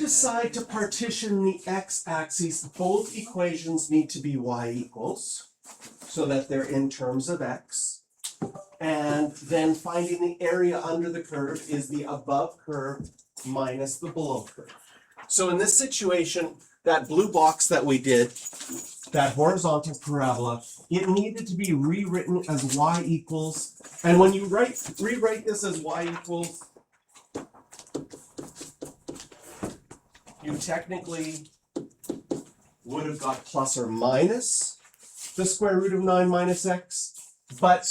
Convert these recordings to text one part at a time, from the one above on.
decide to partition the x-axis, both equations need to be y equals, so that they're in terms of x. And then finding the area under the curve is the above curve minus the below curve. So in this situation, that blue box that we did, that horizontal parabola, it needed to be rewritten as y equals, and when you rewrite this as y equals, you technically would have got plus or minus the square root of 9 minus x, but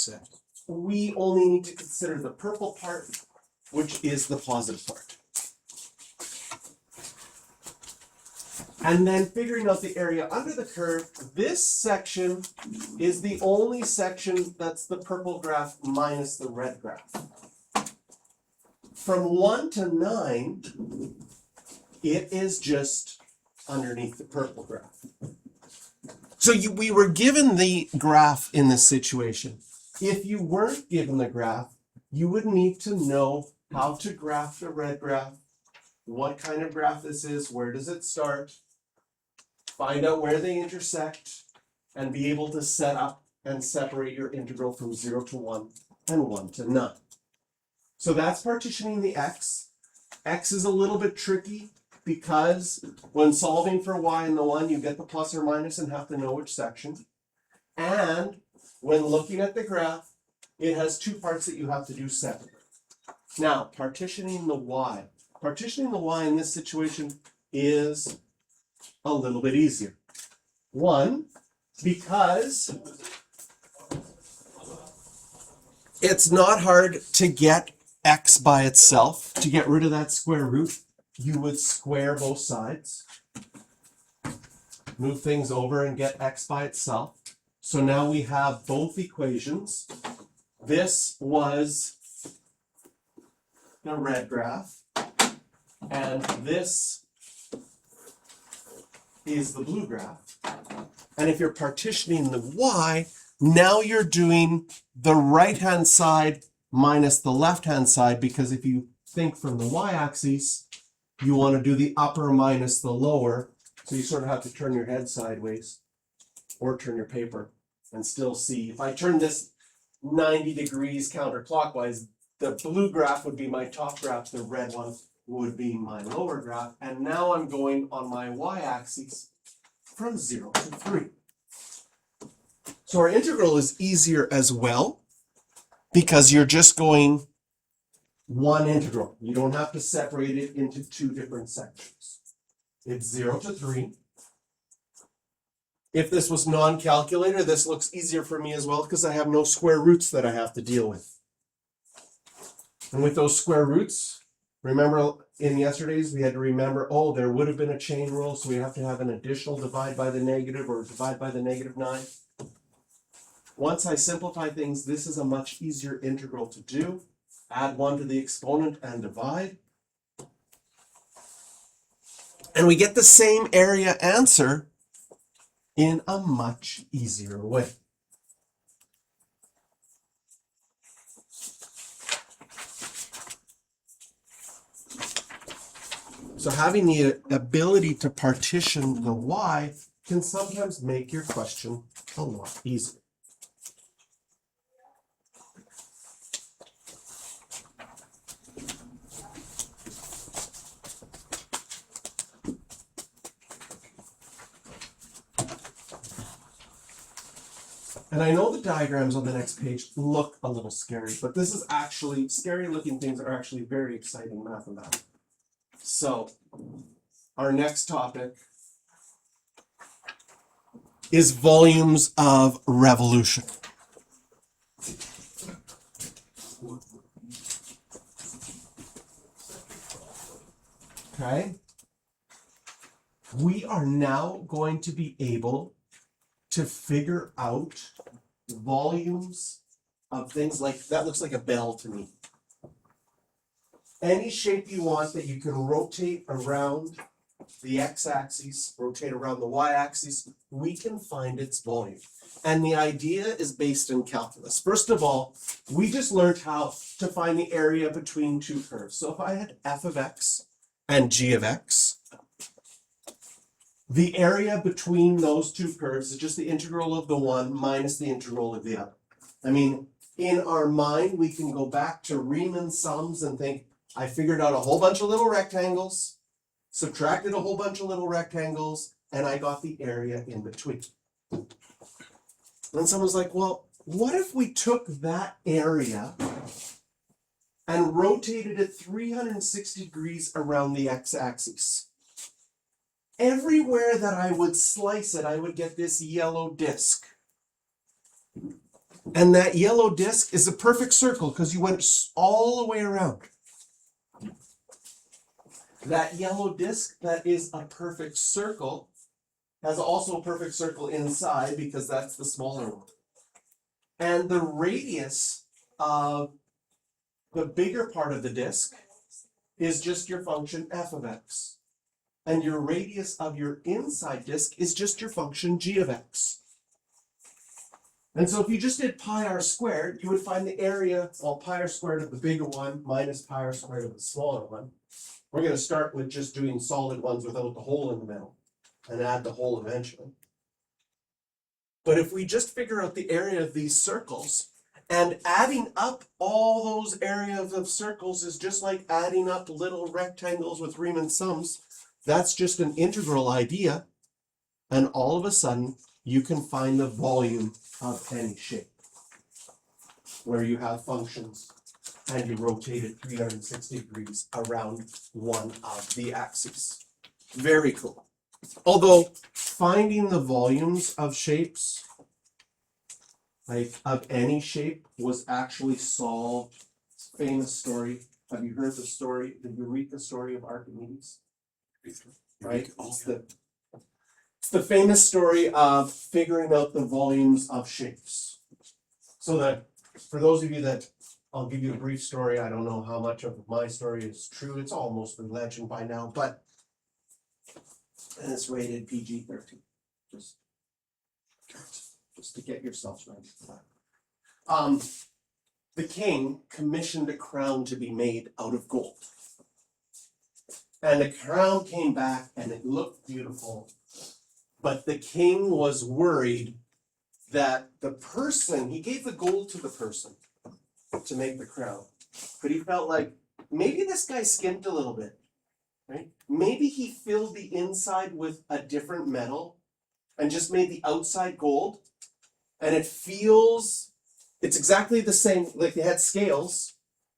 we only need to consider the purple part, which is the positive part. And then figuring out the area under the curve, this section is the only section that's the purple graph minus the red graph. From 1 to 9, it is just underneath the purple graph. So we were given the graph in this situation. If you weren't given the graph, you would need to know how to graph the red graph, what kind of graph this is, where does it start, find out where they intersect, and be able to set up and separate your integral from 0 to 1 and 1 to 9. So that's partitioning the x. X is a little bit tricky because when solving for y in the 1, you get the plus or minus and have to know which section. And when looking at the graph, it has two parts that you have to do separately. Now, partitioning the y. Partitioning the y in this situation is a little bit easier. One, because it's not hard to get x by itself. To get rid of that square root, you would square both sides, move things over and get x by itself. So now we have both equations. This was the red graph, and this is the blue graph. And if you're partitioning the y, now you're doing the right-hand side minus the left-hand side, because if you think from the y-axis, you want to do the upper minus the lower. So you sort of have to turn your head sideways or turn your paper and still see. If I turn this 90 degrees counterclockwise, the blue graph would be my top graph, the red one would be my lower graph, and now I'm going on my y-axis from 0 to 3. So our integral is easier as well because you're just going one integral. You don't have to separate it into two different sections. It's 0 to 3. If this was non-calculator, this looks easier for me as well because I have no square roots that I have to deal with. And with those square roots, remember in yesterday's we had to remember, oh, there would have been a chain rule, so we have to have an additional divide by the negative or divide by the negative 9. Once I simplify things, this is a much easier integral to do. Add 1 to the exponent and divide. And we get the same area answer in a much easier way. So having the ability to partition the y can sometimes make your question a lot easier. And I know the diagrams on the next page look a little scary, but this is actually, scary looking things are actually very exciting mathematically. So, our next topic is volumes of revolution. Okay? We are now going to be able to figure out volumes of things like, that looks like a bell to me. Any shape you want that you can rotate around the x-axis, rotate around the y-axis, we can find its volume. And the idea is based in calculus. First of all, we just learned how to find the area between two curves. So if I had f of x and g of x, the area between those two curves is just the integral of the one minus the integral of the other. I mean, in our mind, we can go back to Riemann sums and think, I figured out a whole bunch of little rectangles, subtracted a whole bunch of little rectangles, and I got the area in between. And someone's like, well, what if we took that area and rotated it 360 degrees around the x-axis? Everywhere that I would slice it, I would get this yellow disc. And that yellow disc is a perfect circle because you went all the way around. That yellow disc that is a perfect circle has also a perfect circle inside because that's the smaller one. And the radius of the bigger part of the disc is just your function f of x. And your radius of your inside disk is just your function g of x. And so if you just did pi r squared, you would find the area, well, pi r squared of the bigger one minus pi r squared of the smaller one. We're going to start with just doing solid ones without the hole in the middle and add the hole eventually. But if we just figure out the area of these circles, and adding up all those areas of circles is just like adding up little rectangles with Riemann sums. That's just an integral idea, and all of a sudden you can find the volume of any shape where you have functions and you rotate it 360 degrees around one of the axes. Very cool. Although finding the volumes of shapes, like of any shape, was actually solved. Famous story. Have you heard the story, the Eureka story of Archimedes? Right? It's the famous story of figuring out the volumes of shapes. So that, for those of you that, I'll give you a brief story. I don't know how much of my story is true. It's all mostly legend by now, but and it's rated PG-13. Just to get yourselves ready for that. The king commissioned a crown to be made out of gold. And the crown came back and it looked beautiful. But the king was worried that the person, he gave the gold to the person to make the crown. But he felt like maybe this guy skimped a little bit, right? Maybe he filled the inside with a different metal and just made the outside gold. And it's exactly the same, like they had scales,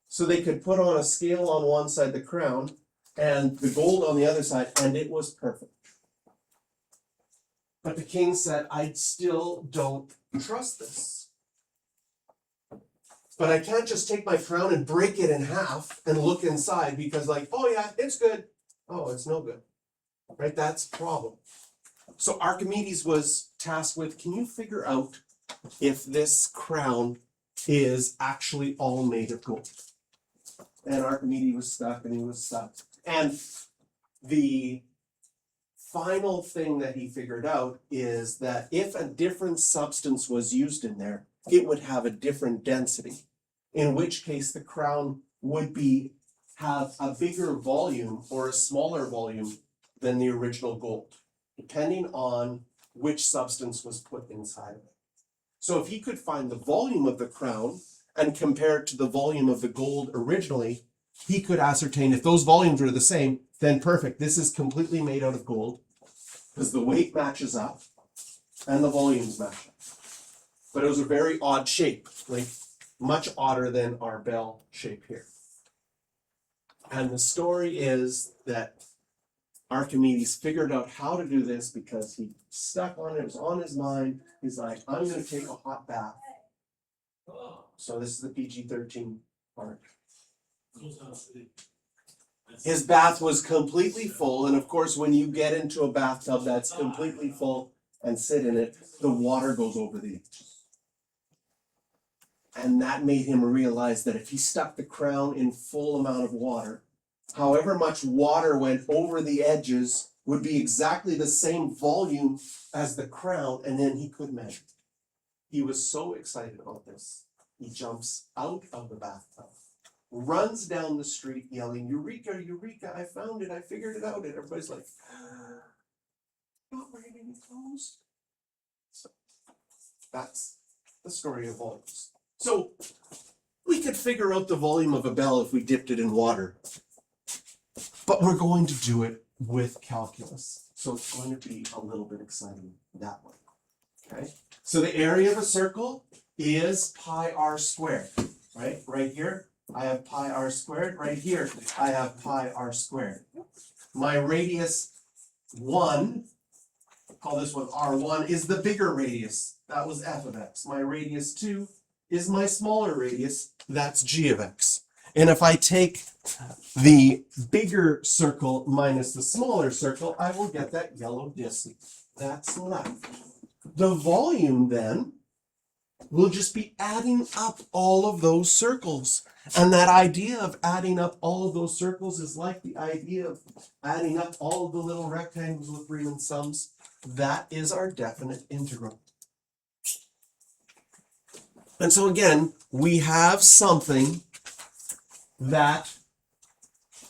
so they could put on a scale on one side, the crown, and the gold on the other side, and it was perfect. But the king said, I still don't trust this. But I can't just take my crown and break it in half and look inside because like, oh yeah, it's good. Oh, it's no good. Right? That's a problem. So Archimedes was tasked with, can you figure out if this crown is actually all made of gold? And Archimedes was stuck and he was stuck. And the final thing that he figured out is that if a different substance was used in there, it would have a different density, in which case the crown would have a bigger volume or a smaller volume than the original gold, depending on which substance was put inside of it. So if he could find the volume of the crown and compare it to the volume of the gold originally, he could ascertain if those volumes were the same, then perfect. This is completely made out of gold because the weight matches up and the volumes match up. But it was a very odd shape, like much odder than our bell shape here. And the story is that Archimedes figured out how to do this because he stuck on it, it was on his mind. He's like, I'm going to take a hot bath. So this is the PG-13 part. His bath was completely full, and of course when you get into a bathtub that's completely full and sit in it, the water goes over the edges. And that made him realize that if he stuck the crown in full amount of water, however much water went over the edges would be exactly the same volume as the crown, and then he could measure. He was so excited about this. He jumps out of the bathtub, runs down the street yelling, Eureka, Eureka, I found it, I figured it out. And everybody's like, Not wearing any clothes. So that's the story of volumes. So we could figure out the volume of a bell if we dipped it in water. But we're going to do it with calculus. So it's going to be a little bit exciting that way. Okay? So the area of a circle is pi r squared. Right? Right here, I have pi r squared. Right here, I have pi r squared. My radius 1, call this one r1, is the bigger radius. That was f of x. My radius 2 is my smaller radius. That's g of x. And if I take the bigger circle minus the smaller circle, I will get that yellow disc that's left. The volume then will just be adding up all of those circles. And that idea of adding up all of those circles is like the idea of adding up all of the little rectangles with Riemann sums. That is our definite integral. And so again, we have something that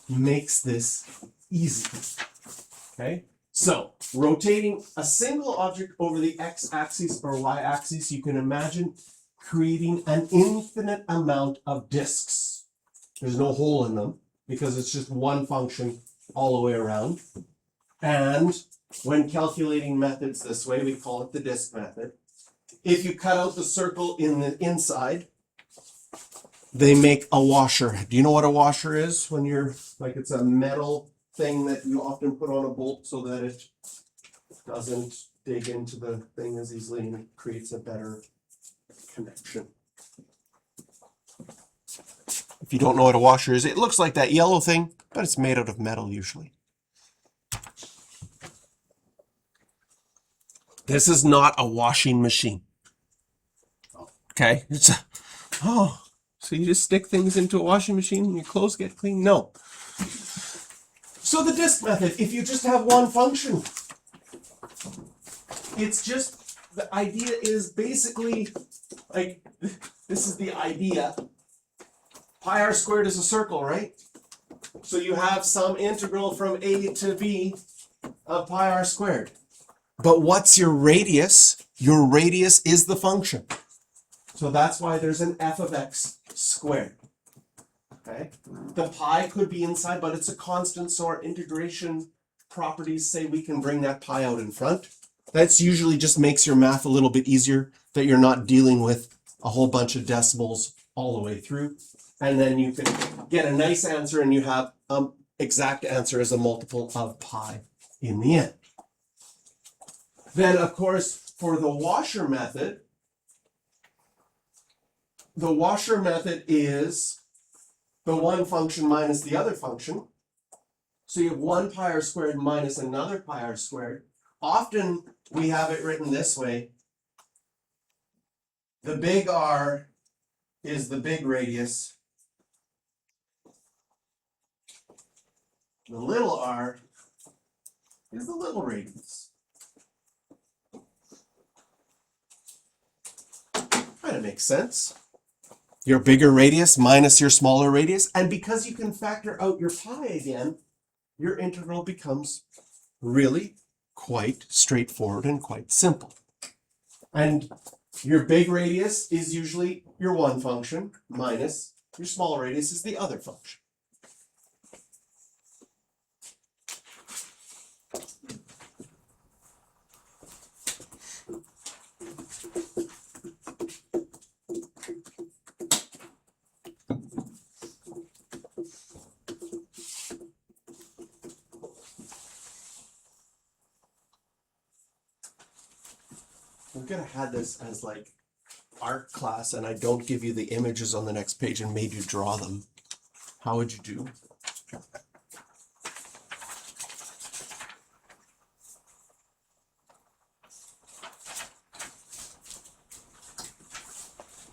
makes this easy. Okay? So, rotating a single object over the x-axis or y-axis, you can imagine creating an infinite amount of disks. There's no hole in them because it's just one function all the way around. And when calculating methods this way, we call it the disk method. If you cut out the circle in the inside, they make a washer. Do you know what a washer is? When you're, like, it's a metal thing that you often put on a bolt so that it doesn't dig into the thing as easily and it creates a better connection. If you don't know what a washer is, it looks like that yellow thing, but it's made out of metal usually. This is not a washing machine. Okay? It's a, oh, so you just stick things into a washing machine and your clothes get clean? No. So the disk method, if you just have one function, it's just, the idea is basically, like, this is the idea. Pi r squared is a circle, right? So you have some integral from a to b of pi r squared. But what's your radius? Your radius is the function. So that's why there's an f of x squared. Okay? The pi could be inside, but it's a constant, so our integration properties say we can bring that pi out in front. That's usually just makes your math a little bit easier, that you're not dealing with a whole bunch of decimals all the way through. And then you can get a nice answer and you have exact answer as a multiple of pi in the end. Then, of course, for the washer method is the one function minus the other function. So you have one pi r squared minus another pi r squared. Often we have it written this way. The big R is the big radius. The little r is the little radius. Kind of makes sense. Your bigger radius minus your smaller radius. And because you can factor out your pi again, your integral becomes really quite straightforward and quite simple. And your big radius is usually your one function minus your small radius is the other function. We're gonna have this as like art class and I don't give you the images on the next page and made you draw them. How would you do?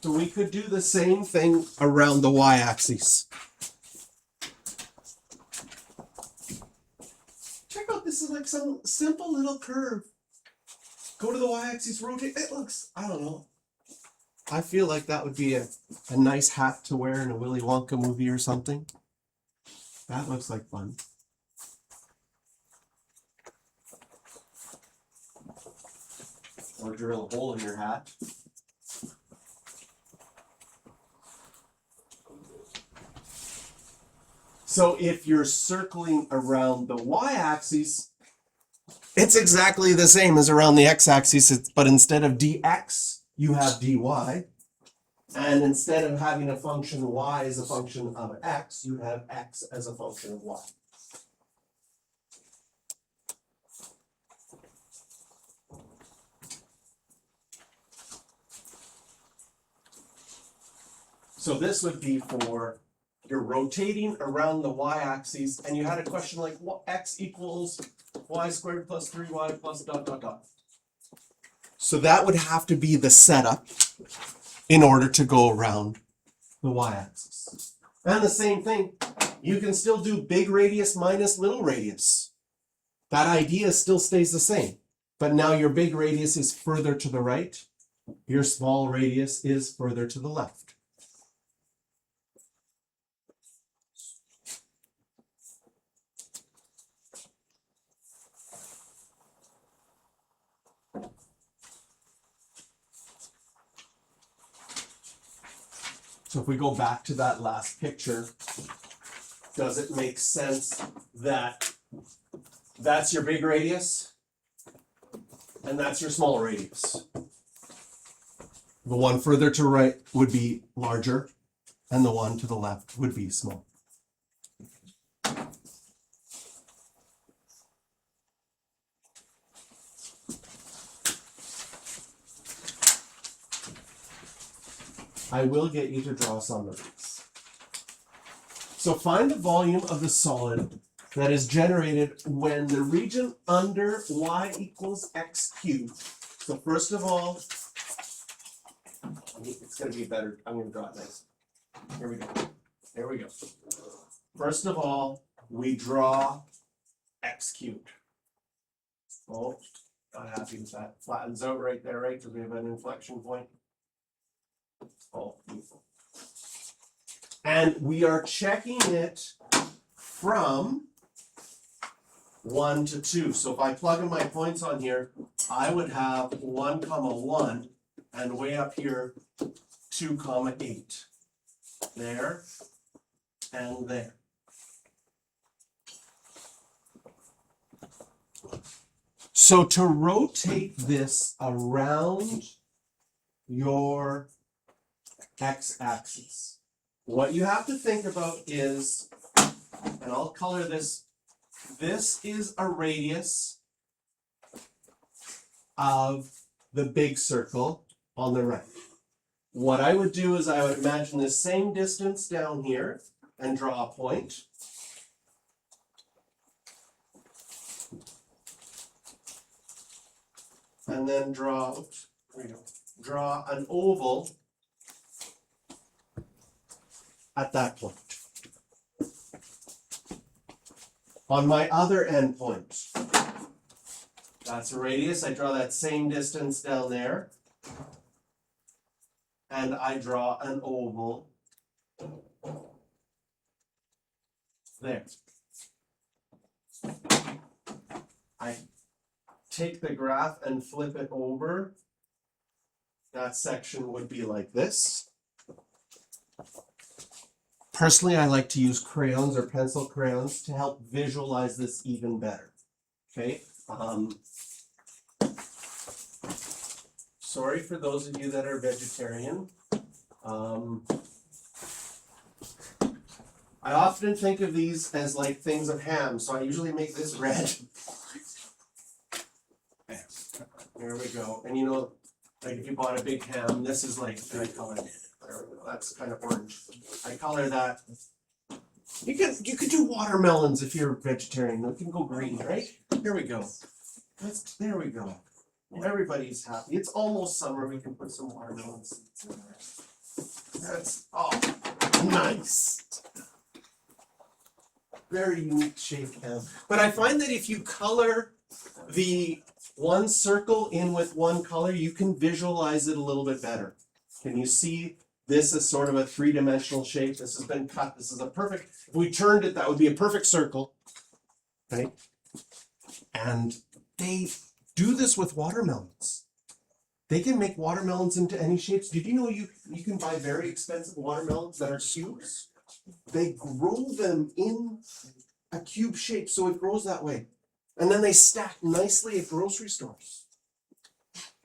So we could do the same thing around the y-axis. Check out, this is like some simple little curve. Go to the y-axis, rotate. It looks, I don't know. I feel like that would be a nice hat to wear in a Willy Wonka movie or something. That looks like fun. or drill a hole in your hat. So if you're circling around the y-axis, it's exactly the same as around the x-axis, but instead of dx, you have dy. And instead of having a function y as a function of x, you have x as a function of y. So this would be for you're rotating around the y-axis, and you had a question like, what x equals y squared plus 3y plus ... So that would have to be the setup in order to go around the y-axis. And the same thing, you can still do big radius minus little radius. That idea still stays the same, but now your big radius is further to the right, your small radius is further to the left. So if we go back to that last picture, does it make sense that that's your big radius and that's your small radius? The one further to right would be larger and the one to the left would be small. I will get you to draw some of these. So find the volume of the solid that is generated when the region under y equals x cubed. So first of all, it's going to be better. I'm going to draw it nice. Here we go. Here we go. First of all, we draw x cubed. Oh, not happy with that. Flattens out right there, right? Because we have an inflection point. Oh, beautiful. And we are checking it from 1 to 2. So if I plug in my points on here, I would have 1, 1, and way up here, 2, 8. There and there. So to rotate this around your x-axis, what you have to think about is, and I'll color this, this is a radius of the big circle on the right. What I would do is I would imagine the same distance down here and draw a point. And then draw, oops, there we go, draw an oval at that point. On my other end point, that's a radius. I draw that same distance down there. And I draw an oval there. I take the graph and flip it over. That section would be like this. Personally, I like to use crayons or pencil crayons to help visualize this even better. Okay. Sorry for those of you that are vegetarian. I often think of these as like things of ham, so I usually make this red. There we go. And you know, like if you bought a big ham, this is like, I color it. There we go. That's kind of orange. I color that. You could do watermelons if you're vegetarian. You can go green, right? Here we go. There we go. Everybody's happy. It's almost summer. We can put some watermelon seeds in there. That's nice. Very unique shape ham. But I find that if you color the one circle in with one color, you can visualize it a little bit better. Can you see this is sort of a three-dimensional shape? This has been cut. This is a perfect, if we turned it, that would be a perfect circle. Right? And they do this with watermelons. They can make watermelons into any shapes. Did you know you can buy very expensive watermelons that are cubes? They grow them in a cube shape, so it grows that way. And then they stack nicely at grocery stores.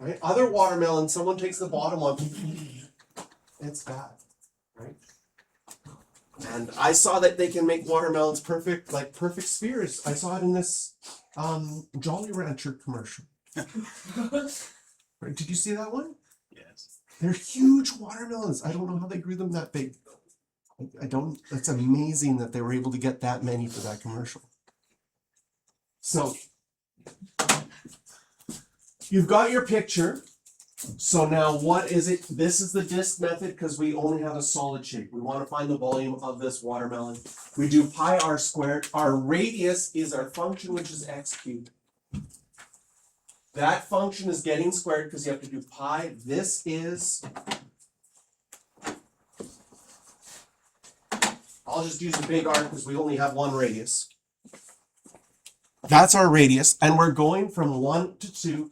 Right? Other watermelons, someone takes the bottom one, it's bad, right? And I saw that they can make watermelons perfect, like perfect spheres. I saw it in this Jolly Rancher commercial. Right? Did you see that one? Yes. They're huge watermelons. I don't know how they grew them that big. I don't, that's amazing that they were able to get that many for that commercial. So, you've got your picture. So now what is it? This is the disk method because we only have a solid shape. We want to find the volume of this watermelon. We do pi r squared. Our radius is our function, which is x cubed. That function is getting squared because you have to do pi. This is, I'll just use a big R because we only have one radius. That's our radius, and we're going from 1 to 2,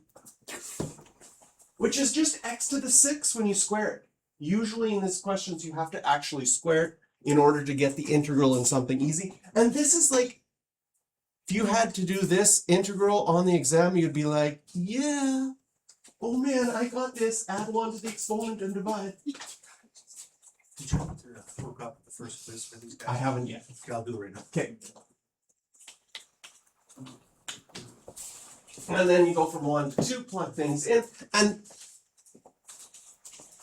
which is just x to the 6 when you square it. Usually in these questions, you have to actually square it in order to get the integral in something easy. And this is like, if you had to do this integral on the exam, you'd be like, yeah, oh man, I got this, add 1 to the exponent and divide. Did you want to look up the first quiz for these guys? I haven't yet. Okay, I'll do it right now. Okay. And then you go from 1 to 2, plug things in. And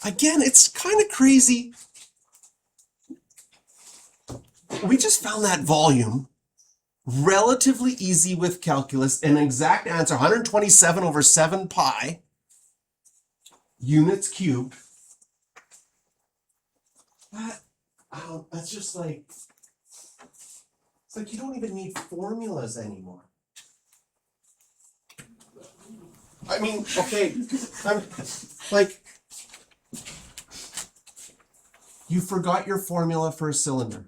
again, it's kind of crazy. We just found that volume relatively easy with calculus. An exact answer, 127 over 7 pi units cubed. That's just like, it's like you don't even need formulas anymore. I mean, okay, I'm like, you forgot your formula for a cylinder.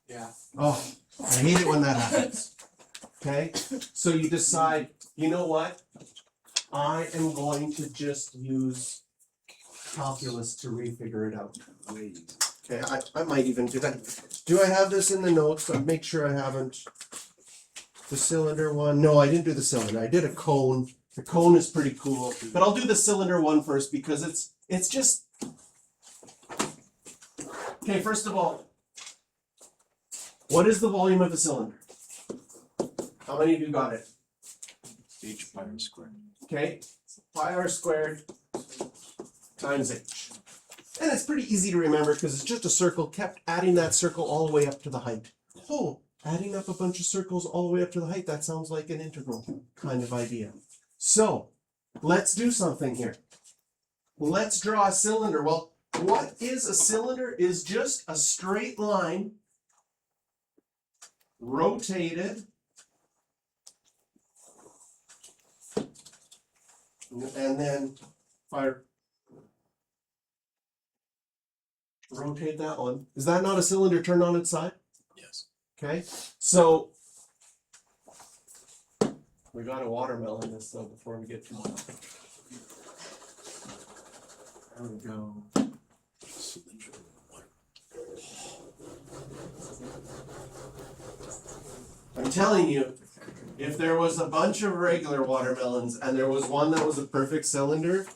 Yeah. Oh, I hate it when that happens. Okay, so you decide, you know what? I am going to just use calculus to refigure it out. Okay, I might even do that. Do I have this in the notes? I'll make sure I haven't. The cylinder one. No, I didn't do the cylinder. I did a cone. The cone is pretty cool. But I'll do the cylinder one first because it's just. Okay, first of all, what is the volume of a cylinder? How many of you got it? H pi r squared. Okay, pi r squared times h. And it's pretty easy to remember because it's just a circle, kept adding that circle all the way up to the height. Oh, adding up a bunch of circles all the way up to the height, that sounds like an integral kind of idea. So, let's do something here. Let's draw a cylinder. Well, what is a cylinder? Is just a straight line rotated and then if I rotate that one, is that not a cylinder turned on its side? Yes. Okay, so we got a watermelon this though before we get to one. There we go. I'm telling you, if there was a bunch of regular watermelons and there was one that was a perfect cylinder,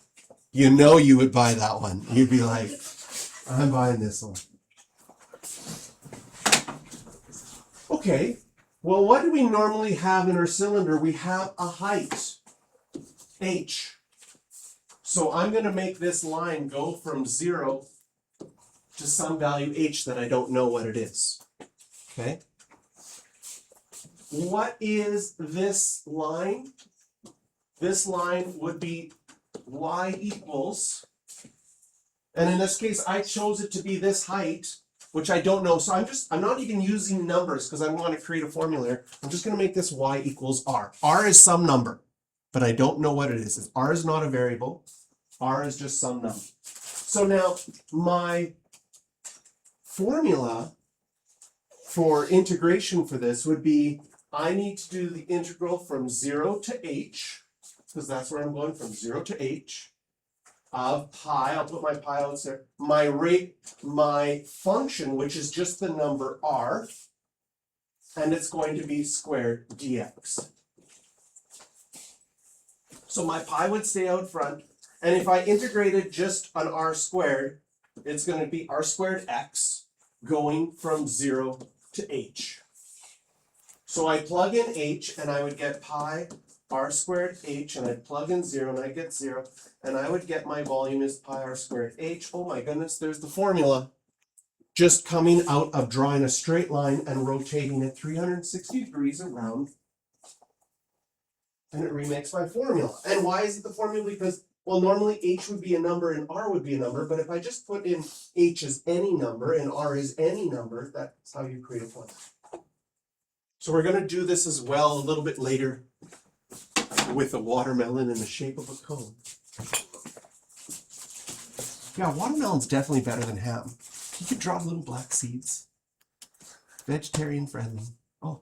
you know you would buy that one. You'd be like, I'm buying this one. Okay, well, what do we normally have in our cylinder? We have a height, h. So I'm going to make this line go from 0 to some value h that I don't know what it is. Okay? What is this line? This line would be y equals, and in this case I chose it to be this height, which I don't know, so I'm not even using numbers because I want to create a formula here. I'm just going to make this y equals r. R is some number, but I don't know what it is. R is not a variable. R is just some number. So now my formula for integration for this would be I need to do the integral from 0 to h, because that's where I'm going, from 0 to h. of pi, I'll put my pi outs there, my rate, my function, which is just the number r, and it's going to be squared dx. So my pi would stay out front, and if I integrated just an r squared, it's going to be r squared x going from 0 to h. So I plug in h, and I would get pi r squared h, and I'd plug in 0, and I get 0, and I would get my volume is pi r squared h. Oh my goodness, there's the formula. Just coming out of drawing a straight line and rotating it 360 degrees around, and it remakes my formula. And why is it the formula? Because, well, normally h would be a number and r would be a number, but if I just put in h as any number and r is any number, that's how you create a formula. So we're going to do this as well a little bit later with a watermelon in the shape of a cone. Yeah, watermelon's definitely better than ham. You could drop little black seeds. Vegetarian friendly. Oh,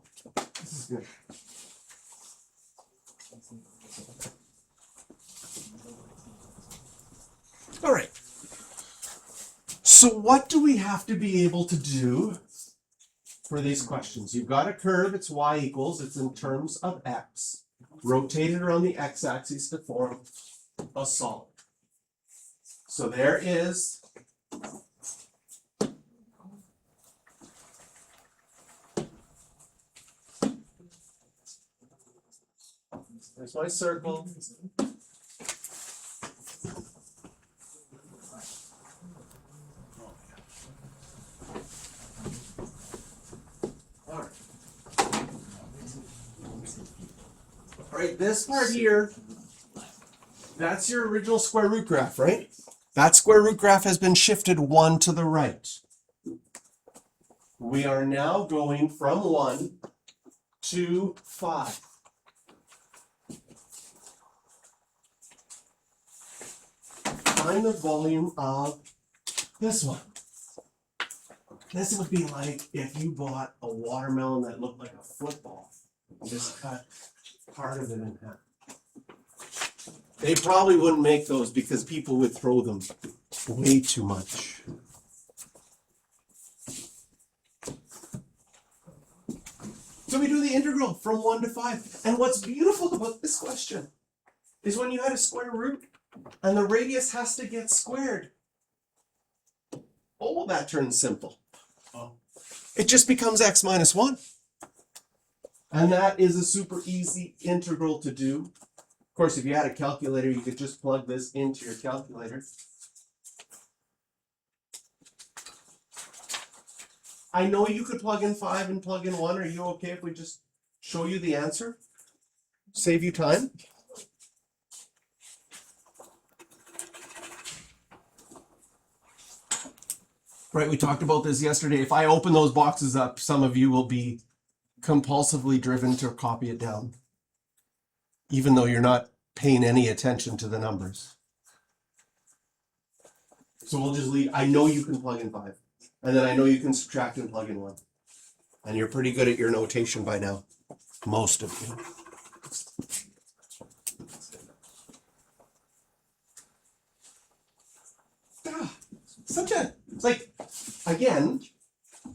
this is good. All right. So what do we have to be able to do for these questions? You've got a curve, it's y equals, it's in terms of x, rotated around the x-axis to form a solid. So there is there's my circle. All right, this part here, that's your original square root graph, right? That square root graph has been shifted 1 to the right. We are now going from 1 to 5. Find the volume of this one. This would be like if you bought a watermelon that looked like a football and just cut part of it in half. They probably wouldn't make those because people would throw them way too much. So we do the integral from 1 to 5. And what's beautiful about this question is when you had a square root and the radius has to get squared. Oh, that turns simple. It just becomes x minus 1. And that is a super easy integral to do. Of course, if you had a calculator, you could just plug this into your calculator. I know you could plug in 5 and plug in 1. Are you okay if we just show you the answer? Save you time? Right, we talked about this yesterday. If I open those boxes up, some of you will be compulsively driven to copy it down, even though you're not paying any attention to the numbers. So we'll just leave. I know you can plug in 5, and then I know you can subtract and plug in 1. And you're pretty good at your notation by now, most of you. It's like, again,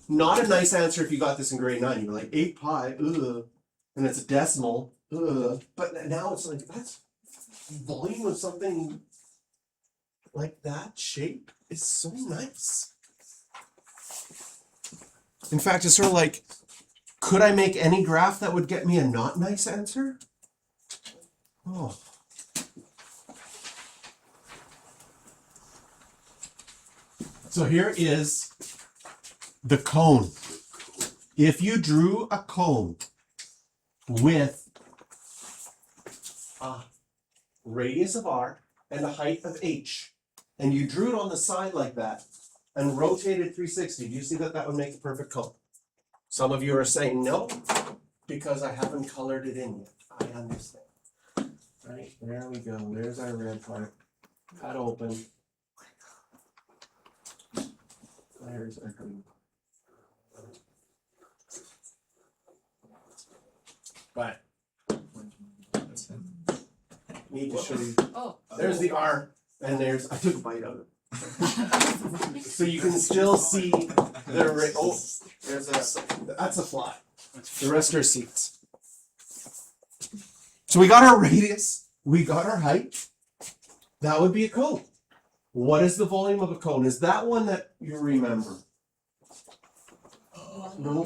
not a nice answer if you got this in grade 9. You're like 8 pi, ugh, and it's a decimal, ugh. But now it's like, that's volume of something like that shape is so nice. In fact, it's sort of like, could I make any graph that would get me a not nice answer? Oh. So here is the cone. If you drew a cone with a radius of r and a height of h, and you drew it on the side like that and rotated 360, do you see that that would make a perfect cone? Some of you are saying no, because I haven't colored it in yet. I understand. Right, there we go. There's our red part. Cut open. There's our green. But need to show you. Oh. There's the R. And I took a bite out of it. So you can still see that's a fly. The rest are seeds. So we got our radius, we got our height. That would be a cone. What is the volume of a cone? Is that one that you remember? No.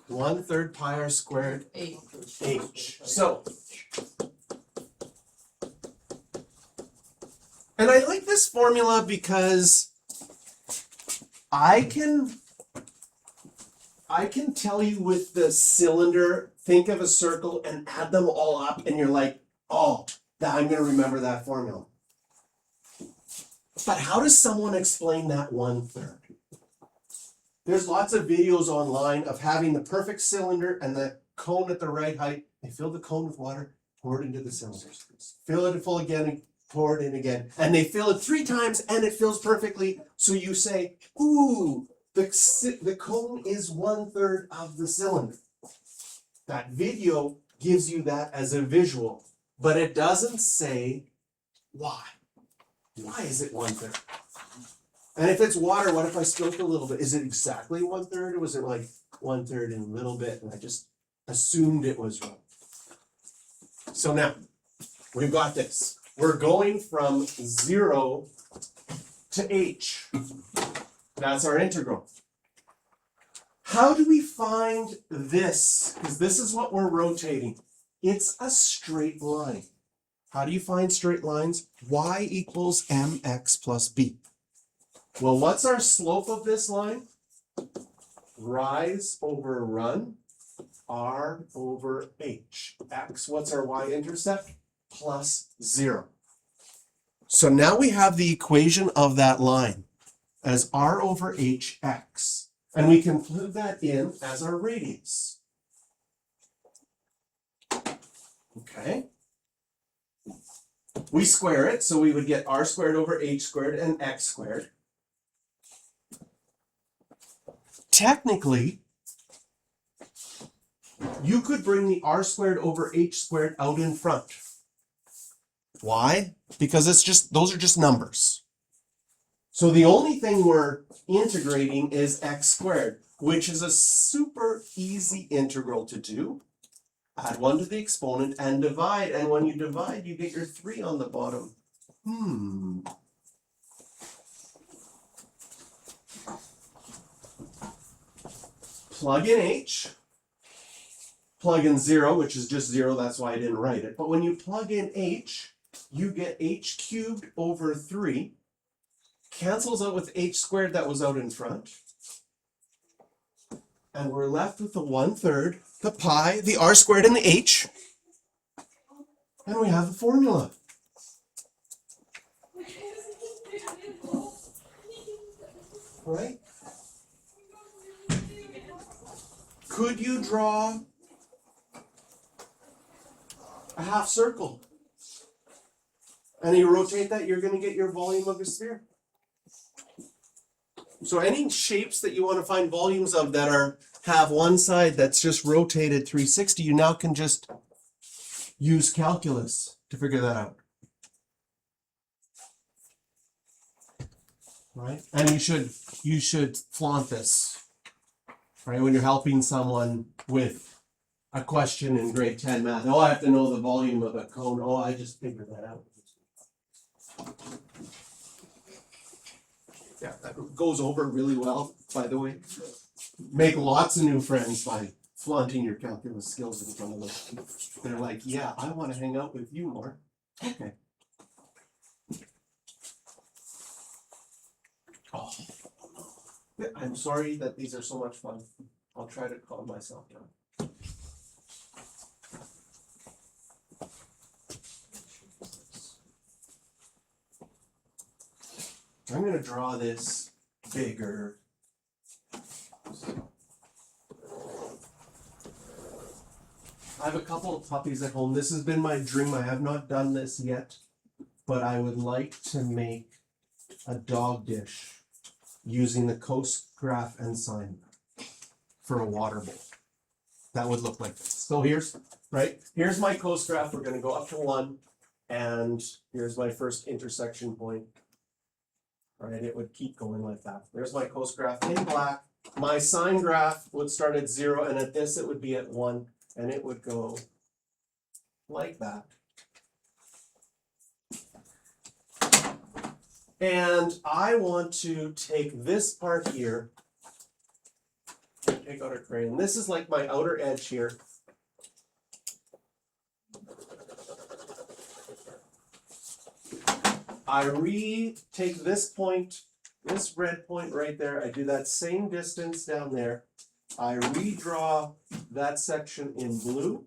1/3 pi r squared h. So, and I like this formula because I can tell you with the cylinder, think of a circle and add them all up, and you're like, oh, I'm going to remember that formula. But how does someone explain that 1/3? There's lots of videos online of having the perfect cylinder and the cone at the right height. They fill the cone with water, pour it into the cylinder. Fill it full again, pour it in again. And they fill it 3 times and it fills perfectly. So you say, ooh, the cone is 1/3 of the cylinder. That video gives you that as a visual, but it doesn't say why. Why is it 1/3? And if it's water, what if I spilt a little bit? Is it exactly 1/3, or was it like 1/3 and a little bit, and I just assumed it was wrong? So now, we've got this. We're going from 0 to h. That's our integral. How do we find this? Because this is what we're rotating. It's a straight line. How do you find straight lines? Y equals mx plus b. Well, what's our slope of this line? Rise over run, r over h. X, what's our y-intercept? Plus 0. So now we have the equation of that line as r over hx. And we can plug that in as our radius. Okay. We square it, so we would get r squared over h squared and x squared. Technically, you could bring the r squared over h squared out in front. Why? Because those are just numbers. So the only thing we're integrating is x squared, which is a super easy integral to do. Add 1 to the exponent and divide, and when you divide, you get your 3 on the bottom. Plug in h, plug in 0, which is just 0, that's why I didn't write it. But when you plug in h, you get h cubed over 3, cancels out with h squared that was out in front. And we're left with the 1/3, the pi, the r squared, and the h. And we have the formula. Right? Could you draw a half circle? And you rotate that, you're going to get your volume of a sphere. So any shapes that you want to find volumes of that have one side that's just rotated 360, you now can just use calculus to figure that out. Right? And you should flaunt this. Right? When you're helping someone with a question in grade 10 math. Oh, I have to know the volume of a cone. Oh, I just figured that out. Yeah, that goes over really well, by the way. Make lots of new friends by flaunting your calculus skills in front of them. They're like, yeah, I want to hang out with you more. Okay. Oh, I'm sorry that these are so much fun. I'll try to calm myself down. I'm going to draw this bigger. I have a couple of puppies at home. This has been my dream. I have not done this yet, but I would like to make a dog dish using the coast graph and sine for a water bowl. That would look like this. So here's my coast graph. We're going to go up to 1. And here's my first intersection point. Right, it would keep going like that. There's my coast graph in black. My sine graph would start at 0, and at this it would be at 1, and it would go like that. And I want to take this part here, take out a crayon. This is like my outer edge here. I take this point, this red point right there, I do that same distance down there. I redraw that section in blue,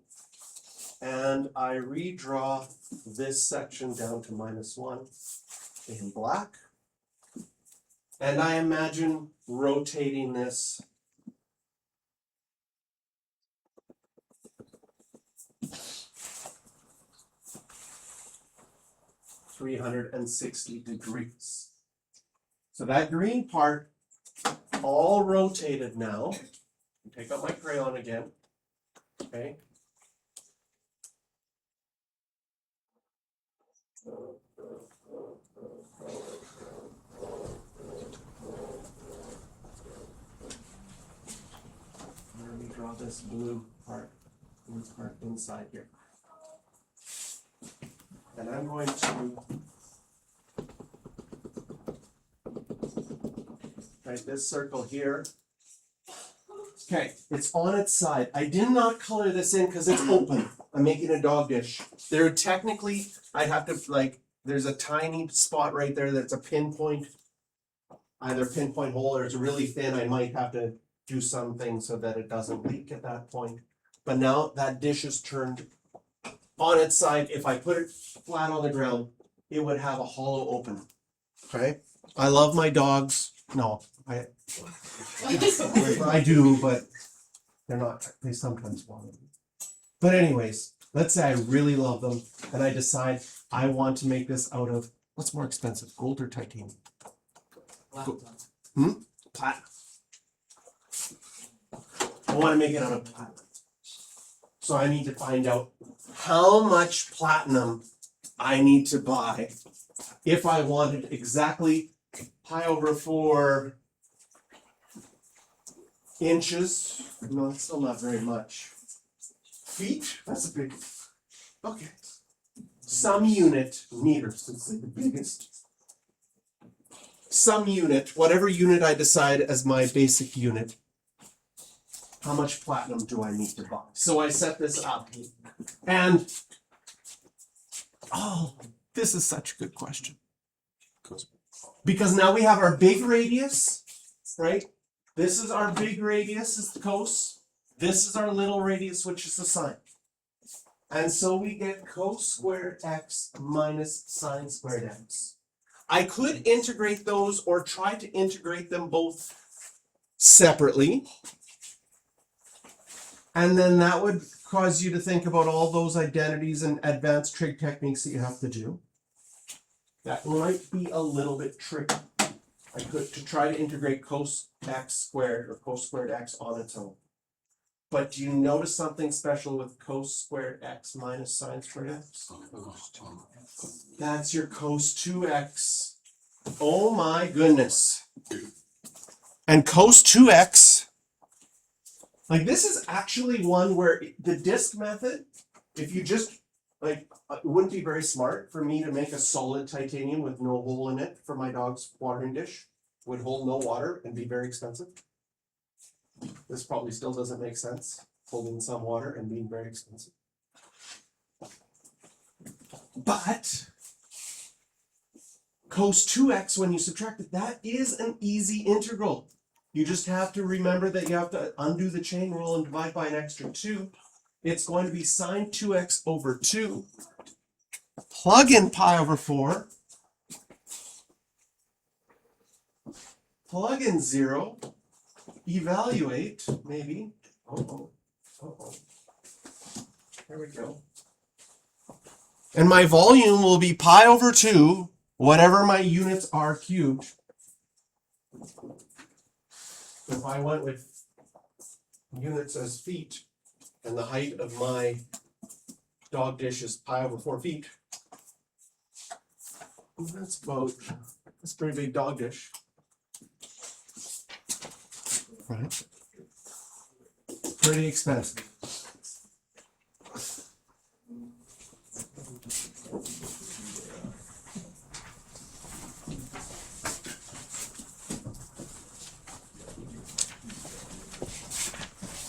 and I redraw this section down to -1 in black. And I imagine rotating this (360°). So that green part all rotated now. Take out my crayon again. Okay. Let me draw this blue part inside here. And I'm going to write this circle here. Okay, it's on its side. I did not color this in because it's open. I'm making a dog dish. There technically, I'd have to there's a tiny spot right there that's a pinpoint, either pinpoint hole or it's really thin. I might have to do something so that it doesn't leak at that point. But now that dish is turned on its side. If I put it flat on the ground, it would have a hollow open. Okay? I love my dogs. No, I do, but they sometimes want it. But anyways, let's say I really love them and I decide I want to make this out of, what's more expensive, gold or titanium? Platinum. I want to make it out of platinum. So I need to find out how much platinum I need to buy if I wanted exactly pi/4 inches. No, it's still not very much. Feet? That's a big. Okay. Some unit, meters, let's say the biggest. Some unit, whatever unit I decide as my basic unit. How much platinum do I need to buy? So I set this up. And, this is such a good question. Because now we have our big radius, right? This is our big radius, is the cos. This is our little radius, which is the sine. And so we get cos squared x minus sine squared x. I could integrate those or try to integrate them both separately. And then that would cause you to think about all those identities and advanced trig techniques that you have to do. That might be a little bit tricky. I could to try to integrate cos x squared or cos squared x on its own. But do you notice something special with cos squared x minus sine squared x? That's your cos 2x. Oh my goodness. And cos 2x, this is actually one where the disk method, if you just, it wouldn't be very smart for me to make a solid titanium with no hole in it for my dog's watering dish. Would hold no water and be very expensive. This probably still doesn't make sense, holding some water and being very expensive. But cos 2x, when you subtract it, that is an easy integral. You just have to remember that you have to undo the chain rule and divide by an extra 2. It's going to be sine 2x over 2. Plug in pi/4. Plug in 0. Evaluate, maybe. There we go. And my volume will be pi/2, whatever my units are cubed. If I went with units as feet, and the height of my dog dish is pi/4 feet, That's pretty big dog dish. Right. Pretty expensive.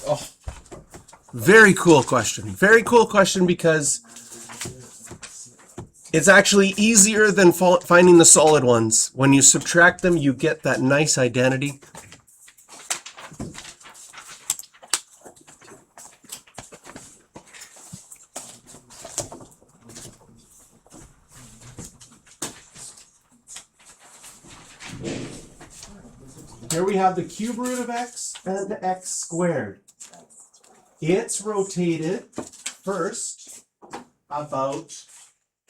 Oh, very cool question. Very cool question because it's actually easier than finding the solid ones. When you subtract them, you get that nice identity. Here we have the cube root of x and x squared. It's rotated first about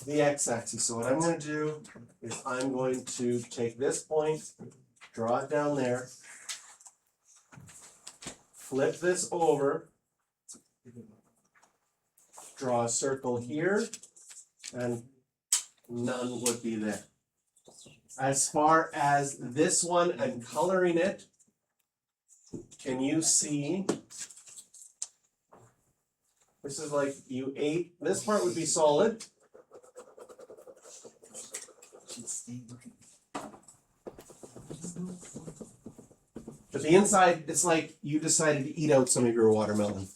the x-axis. So what I'm going to do is I'm going to take this point, draw it down there, flip this over, draw a circle here, and none would be there. As far as this one and coloring it, can you see? This is like this part would be solid. But the inside, it's like you decided to eat out some of your watermelon.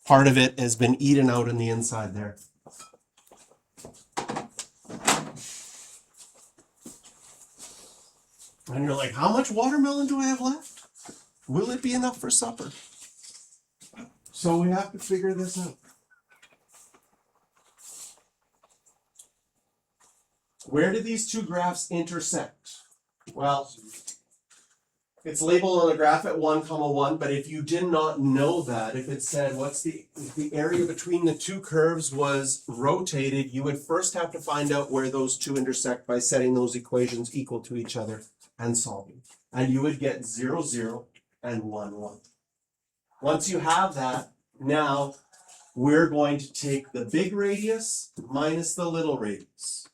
Part of it has been eaten out in the inside there. And you're like, how much watermelon do I have left? Will it be enough for supper? So we have to figure this out. Where do these two graphs intersect? Well, it's labeled on the graph at 1, 1, but if you did not know that, if it said if the area between the two curves was rotated, you would first have to find out where those two intersect by setting those equations equal to each other and solving. And you would get 0, 0, and 1, 1. Once you have that, now we're going to take the big radius minus the little radius.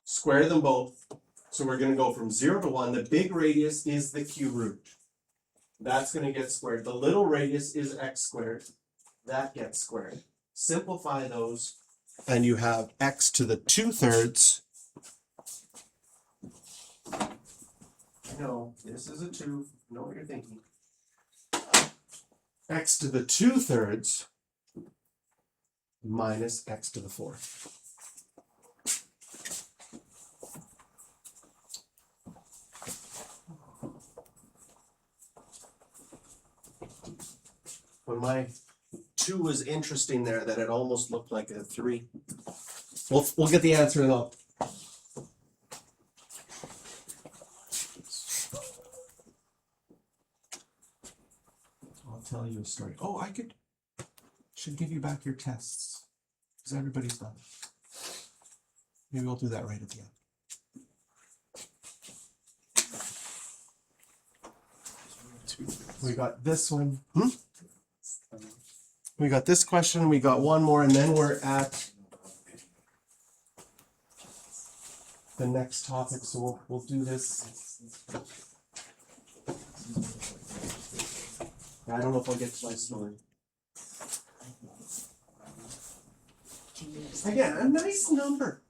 Square them both. So we're going to go from 0 to 1. The big radius is the cube root. That's going to get squared. The little radius is x squared. That gets squared. Simplify those, and you have x to the 2/3. No, this is a 2. I know what you're thinking. X to the 2/3 minus x to the 4th. When my 2 was interesting there, that it almost looked like a 3. We'll get the answer though. I'll tell you a story. Oh, should give you back your tests. Because everybody's done. Maybe we'll do that right at the end. We got this one. We got this question, we got one more, and then we're at the next topic, so we'll do this. I don't know if I'll get to my story. Again, a nice number.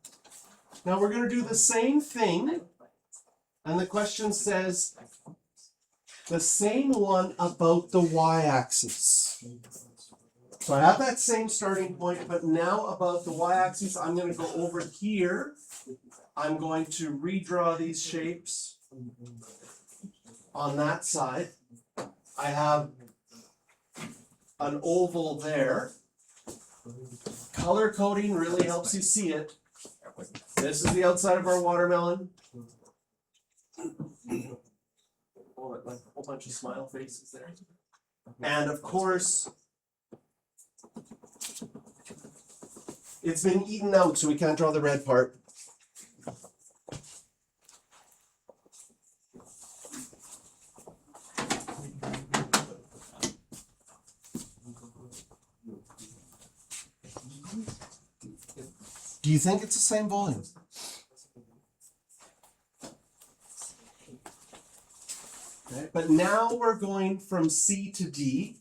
Now we're going to do the same thing, and the question says the same one about the y-axis. So I have that same starting point, but now about the y-axis, I'm going to go over here. I'm going to redraw these shapes on that side. I have an oval there. Color coding really helps you see it. This is the outside of our watermelon. Oh, like a whole bunch of smile faces there. And of course, it's been eaten out, so we can't draw the red part. Do Do you think it's the same volume? Okay, but now we're going from C to D.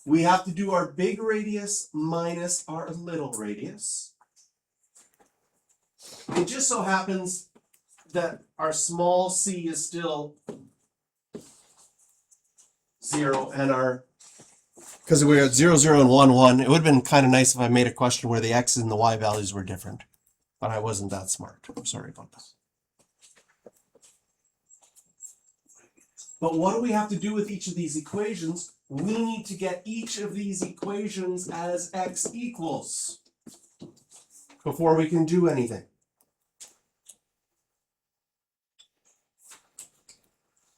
We have to do our big radius minus our little radius. It just so happens that our small c is still 0 and our, because we are at 0, 0, and 1, 1, it would have been kind of nice if I made a question where the x and the y values were different. But I wasn't that smart. I'm sorry about that. But what do we have to do with each of these equations? We need to get each of these equations as x equals before we can do anything.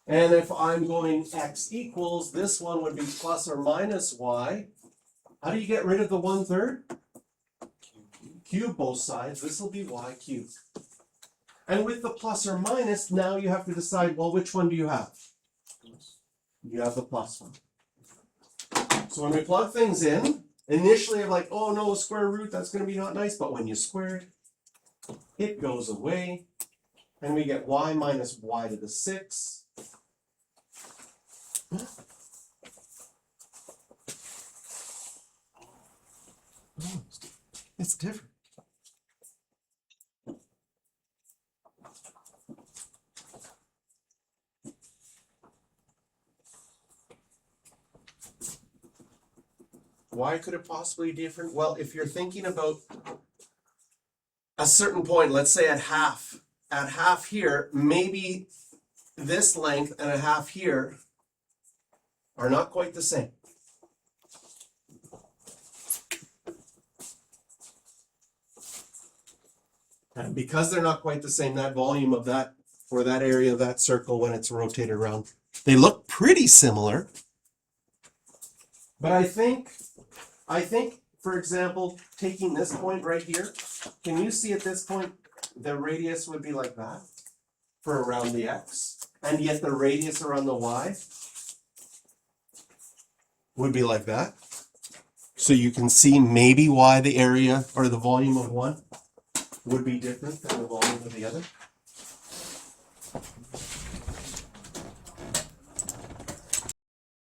And if I'm going x equals, this one would be plus or minus y. How do you get rid of the 1/3? Cube both sides. This will be y cubed. And with the plus or minus, now you have to decide, well, which one do you have? You have the plus one. So when we plug things in, initially I'm like, oh no, square root, that's going to be not nice. But when you square it, it goes away. And we get y minus y to the 6. It's different. Why could it possibly be different? Well, if you're thinking about a certain point, let's say at half here, maybe this length and a half here are not quite the same. And because they're not quite the same, that volume of that, or that area of that circle when it's rotated around, they look pretty similar. But I think, for example, taking this point right here, can you see at this point, the radius would be like that for around the x, and yet the radius around the y would be like that. So you can see maybe why the area or the volume of one would be different than the volume of the other.